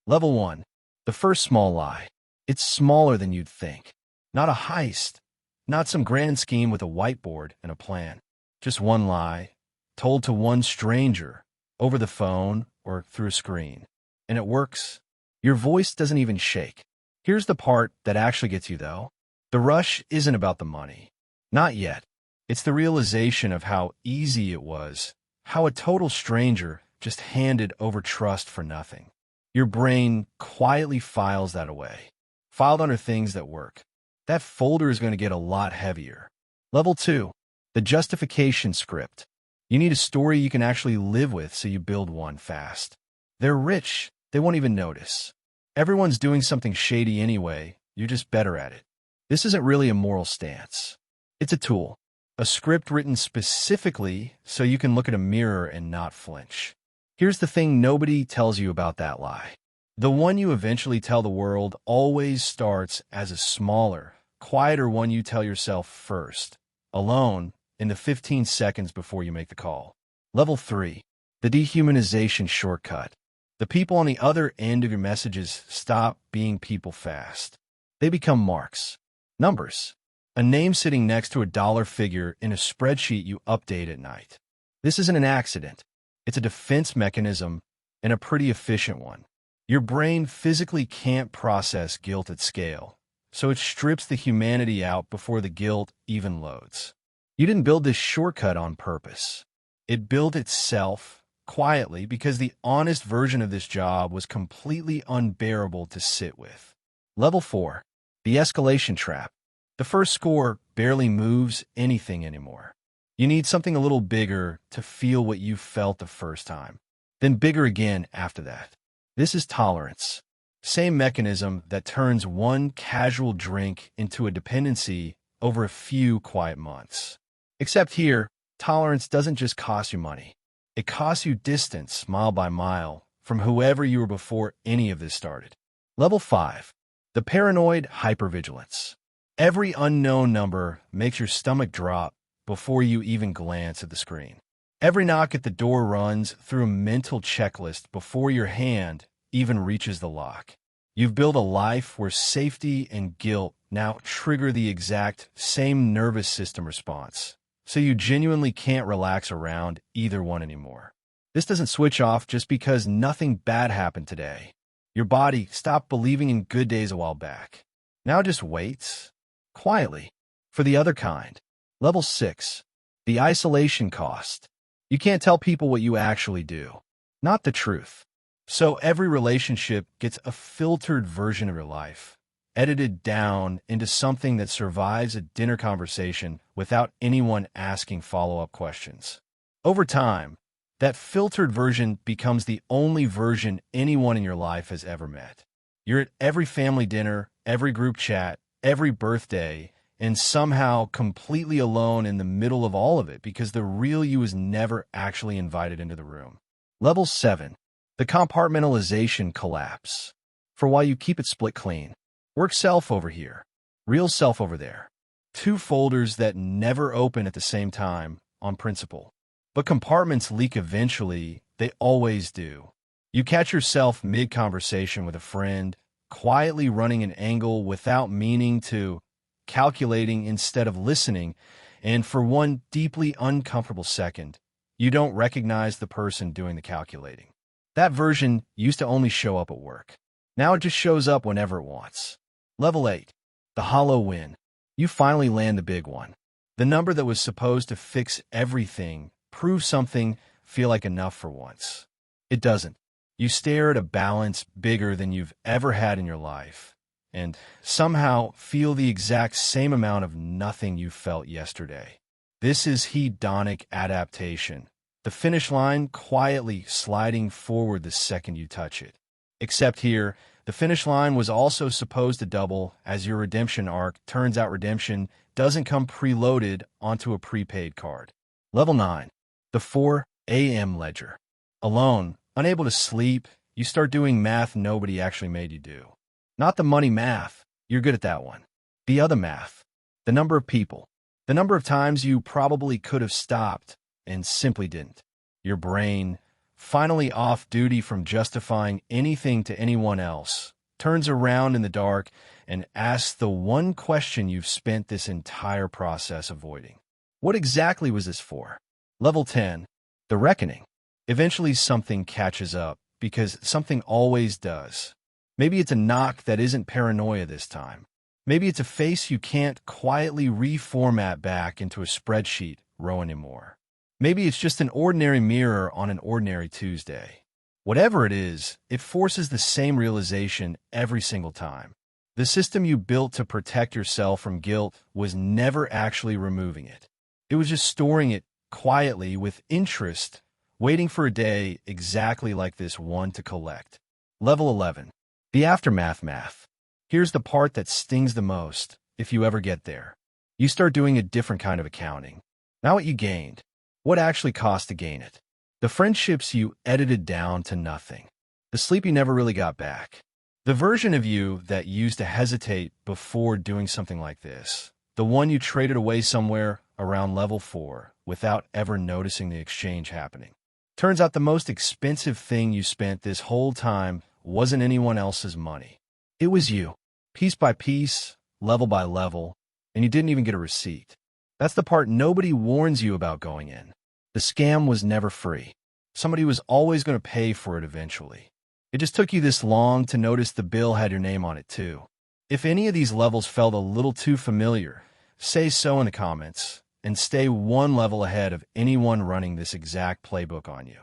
Level 1. The first small lie. It's smaller than you'd think. Not a heist. Not some grand scheme with a whiteboard and a plan. Just one lie, told to one stranger, over the phone or through a screen. And it works. Your voice doesn't even shake. Here's the part that actually gets you, though. The rush isn't about the money. Not yet. It's the realization of how easy it was, how a total stranger just handed over trust for nothing. Your brain quietly files that away, filed under things that work. That folder is going to get a lot heavier. Level 2. The justification script. You need a story you can actually live with, so you build one fast. They're rich. They won't even notice. Everyone's doing something shady anyway. You're just better at it. This isn't really a moral stance. It's a tool. A script written specifically so you can look at a mirror and not flinch. Here's the thing nobody tells you about that lie. The one you eventually tell the world always starts as a smaller, quieter one you tell yourself first, alone, in the 15 seconds before you make the call. Level 3. The dehumanization shortcut. The people on the other end of your messages stop being people fast. They become marks. Numbers. A name sitting next to a dollar figure in a spreadsheet you update at night. This isn't an accident. It's a defense mechanism, and a pretty efficient one. Your brain physically can't process guilt at scale, so it strips the humanity out before the guilt even loads. You didn't build this shortcut on purpose. It built itself quietly because the honest version of this job was completely unbearable to sit with. Level 4. The escalation trap. The first score barely moves anything anymore. You need something a little bigger to feel what you felt the first time, then bigger again after that. This is tolerance. Same mechanism that turns one casual drink into a dependency over a few quiet months. Except here, tolerance doesn't just cost you money. It costs you distance, mile by mile, from whoever you were before any of this started. Level 5. The paranoid hypervigilance. Every unknown number makes your stomach drop before you even glance at the screen. Every knock at the door runs through a mental checklist before your hand even reaches the lock. You've built a life where safety and guilt now trigger the exact same nervous system response, so you genuinely can't relax around either one anymore. This doesn't switch off just because nothing bad happened today. Your body stopped believing in good days a while back. Now it just waits, quietly, for the other kind. Level 6. The isolation cost. You can't tell people what you actually do, not the truth. So every relationship gets a filtered version of your life, edited down into something that survives a dinner conversation without anyone asking follow-up questions. Over time, that filtered version becomes the only version anyone in your life has ever met. You're at every family dinner, every group chat, every birthday, and somehow completely alone in the middle of all of it because the real you is never actually invited into the room. Level 7. The compartmentalization collapse. For while you keep it split clean. Work self over here, real self over there. Two folders that never open at the same time on principle. But compartments leak eventually, they always do. You catch yourself mid-conversation with a friend, quietly running an angle without meaning to, calculating instead of listening, and for one deeply uncomfortable second, you don't recognize the person doing the calculating. That version used to only show up at work. Now it just shows up whenever it wants. Level 8. The hollow win. You finally land the big one. The number that was supposed to fix everything, prove something, feel like enough for once. It doesn't. You stare at a balance bigger than you've ever had in your life, and somehow feel the exact same amount of nothing you felt yesterday. This is hedonic adaptation. The finish line quietly sliding forward the second you touch it. Except here, the finish line was also supposed to double as your redemption arc. Turns out redemption doesn't come preloaded onto a prepaid card. Level 9. The 4 a.m. ledger. Alone, unable to sleep, you start doing math nobody actually made you do. Not the money math. You're good at that one. The other math. The number of people. The number of times you probably could have stopped and simply didn't. Your brain, finally off duty from justifying anything to anyone else, turns around in the dark and asks the one question you've spent this entire process avoiding. What exactly was this for? Level 10. The Reckoning. Eventually something catches up, because something always does. Maybe it's a knock that isn't paranoia this time. Maybe it's a face you can't quietly reformat back into a spreadsheet row anymore. Maybe it's just an ordinary mirror on an ordinary Tuesday. Whatever it is, it forces the same realization every single time. The system you built to protect yourself from guilt was never actually removing it. It was just storing it quietly with interest, waiting for a day exactly like this one to collect. Level 11. The Aftermath Math. Here's the part that stings the most, if you ever get there. You start doing a different kind of accounting. Not what you gained, what actually cost to gain it. The friendships you edited down to nothing. The sleep you never really got back. The version of you that used to hesitate before doing something like this. The one you traded away somewhere around level 4 without ever noticing the exchange happening. Turns out the most expensive thing you spent this whole time wasn't anyone else's money. It was you. Piece by piece, level by level, and you didn't even get a receipt. That's the part nobody warns you about going in. The scam was never free. Somebody was always going to pay for it eventually. It just took you this long to notice the bill had your name on it too. If any of these levels felt a little too familiar, say so in the comments, and stay one level ahead of anyone running this exact playbook on you.